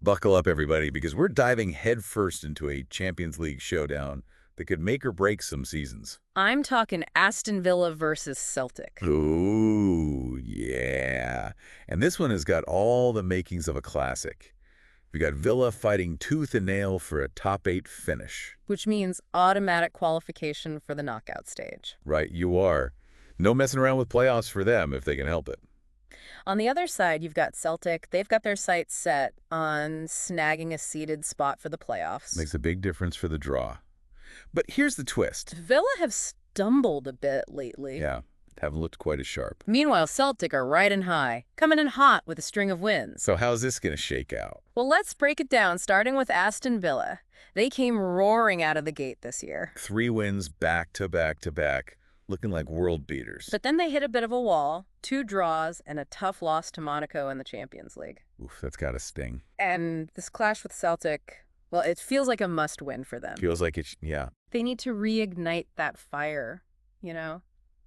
Buckle up, everybody, because we're diving headfirst into a Champions League showdown that could make or break some seasons. I'm talking Aston Villa versus Celtic. Ooh, yeah. And this one has got all the makings of a classic. We got Villa fighting tooth and nail for a top-8 finish. Which means automatic qualification for the knockout stage. Right, you are. No messing around with playoffs for them if they can help it. On the other side, you've got Celtic. They've got their sights set on snagging a seeded spot for the playoffs. Makes a big difference for the draw. But here's the twist. Villa have stumbled a bit lately. Yeah, haven't looked quite as sharp. Meanwhile, Celtic are riding high, coming in hot with a string of wins. So how's this going to shake out? Well, let's break it down, starting with Aston Villa. They came roaring out of the gate this year. 3 wins back to back to back, looking like world beaters. But then they hit a bit of a wall, 2 draws, and a tough loss to Monaco in the Champions League. Oof, that's got to sting. And this clash with Celtic, well, it feels like a must-win for them. Feels like it's, yeah. They need to reignite that fire,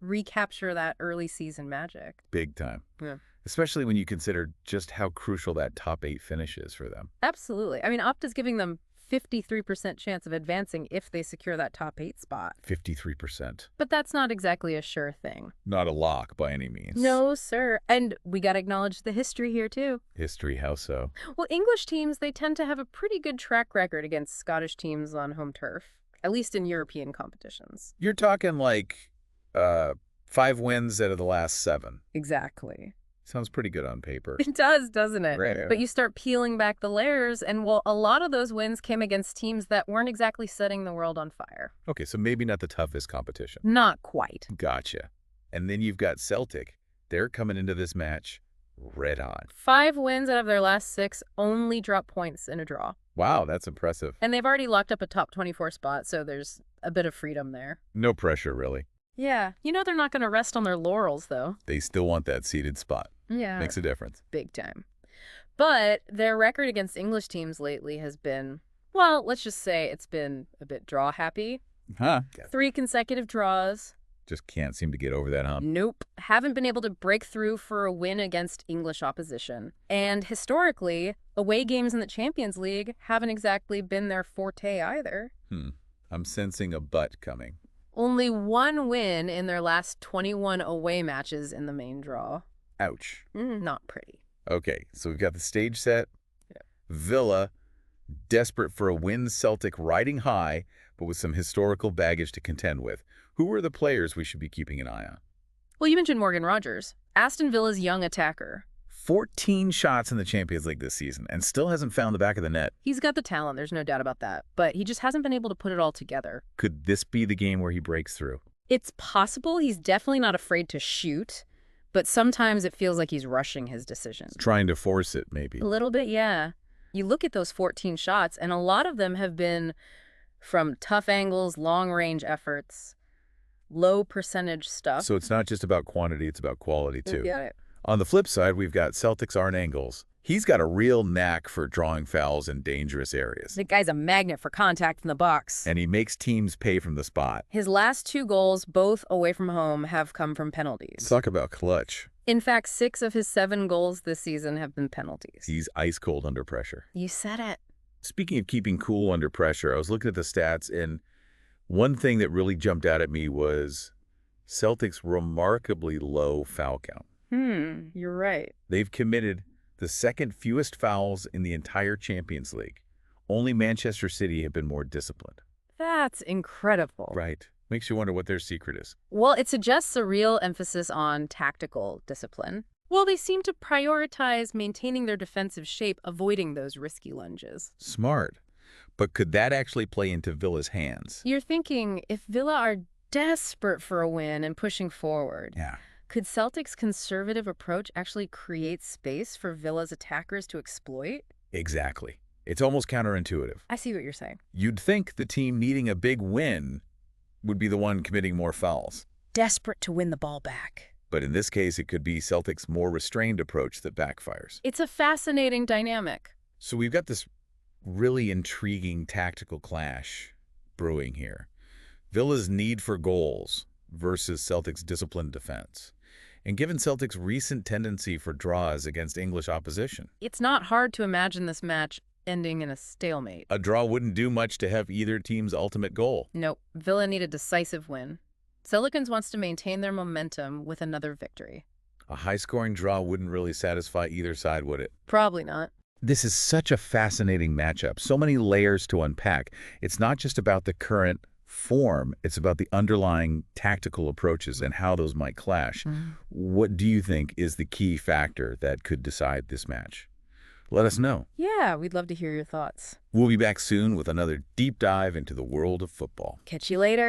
recapture that early season magic. Big time. Yeah. Especially when you consider just how crucial that top 8 finish is for them. Absolutely. I mean, Opta's giving them 53% chance of advancing if they secure that top 8 spot. 53%. But that's not exactly a sure thing. Not a lock by any means. No, sir. And we got to acknowledge the history here, too. History, how so? Well, English teams, they tend to have a pretty good track record against Scottish teams on home turf, at least in European competitions. You're talking like 5 wins out of the last 7. Exactly. Sounds pretty good on paper. It does, doesn't it? Right. But you start peeling back the layers, and well, a lot of those wins came against teams that weren't exactly setting the world on fire. Okay, so maybe not the toughest competition. Not quite. Gotcha. And then you've got Celtic. They're coming into this match red on. 5 wins out of their last 6, only drop points in a draw. Wow, that's impressive. And they've already locked up a top 24 spot, so there's a bit of freedom there. No pressure, really. Yeah. They're not going to rest on their laurels, though. They still want that seeded spot. Yeah. Makes a difference. Big time. But their record against English teams lately has been, well, let's just say it's been a bit draw happy. Huh? 3 consecutive draws. Just can't seem to get over that hump. Nope. Haven't been able to break through for a win against English opposition. And historically, away games in the Champions League haven't exactly been their forte either. I'm sensing a but coming. Only 1 win in their last 21 away matches in the main draw. Ouch. Not pretty. Okay, so we've got the stage set. Yeah. Villa, desperate for a win. Celtic riding high, but with some historical baggage to contend with. Who are the players we should be keeping an eye on? Well, you mentioned Morgan Rogers, Aston Villa's young attacker. 14 shots in the Champions League this season and still hasn't found the back of the net. He's got the talent, there's no doubt about that. But he just hasn't been able to put it all together. Could this be the game where he breaks through? It's possible. He's definitely not afraid to shoot. But sometimes it feels like he's rushing his decisions. Trying to force it, maybe. A little bit, yeah. You look at those 14 shots, and a lot of them have been from tough angles, long-range efforts, low percentage stuff. So it's not just about quantity, it's about quality, too. Yeah. On the flip side, we've got Celtic's Arne Engels. He's got a real knack for drawing fouls in dangerous areas. The guy's a magnet for contact in the box. And he makes teams pay from the spot. His last 2 goals, both away from home, have come from penalties. Talk about clutch. In fact, 6 of his 7 goals this season have been penalties. He's ice cold under pressure. You said it. Speaking of keeping cool under pressure, I was looking at the stats, and one thing that really jumped out at me was Celtic's remarkably low foul count. You're right. They've committed the 2nd fewest fouls in the entire Champions League. Only Manchester City have been more disciplined. That's incredible. Right. Makes you wonder what their secret is. Well, it suggests a real emphasis on tactical discipline. Well, they seem to prioritize maintaining their defensive shape, avoiding those risky lunges. Smart. But could that actually play into Villa's hands? You're thinking, if Villa are desperate for a win and pushing forward, Yeah. could Celtic's conservative approach actually create space for Villa's attackers to exploit? Exactly. It's almost counterintuitive. I see what you're saying. You'd think the team needing a big win would be the one committing more fouls. Desperate to win the ball back. But in this case, it could be Celtic's more restrained approach that backfires. It's a fascinating dynamic. So we've got this really intriguing tactical clash brewing here. Villa's need for goals versus Celtic's disciplined defense. And given Celtic's recent tendency for draws against English opposition. It's not hard to imagine this match ending in a stalemate. A draw wouldn't do much to have either team's ultimate goal. Nope, Villa need a decisive win. Celicans wants to maintain their momentum with another victory. A high-scoring draw wouldn't really satisfy either side, would it? Probably not. This is such a fascinating matchup. So many layers to unpack. It's not just about the current form, it's about the underlying tactical approaches and how those might clash. What do you think is the key factor that could decide this match? Let us know. Yeah, we'd love to hear your thoughts. We'll be back soon with another deep dive into the world of football. Catch you later.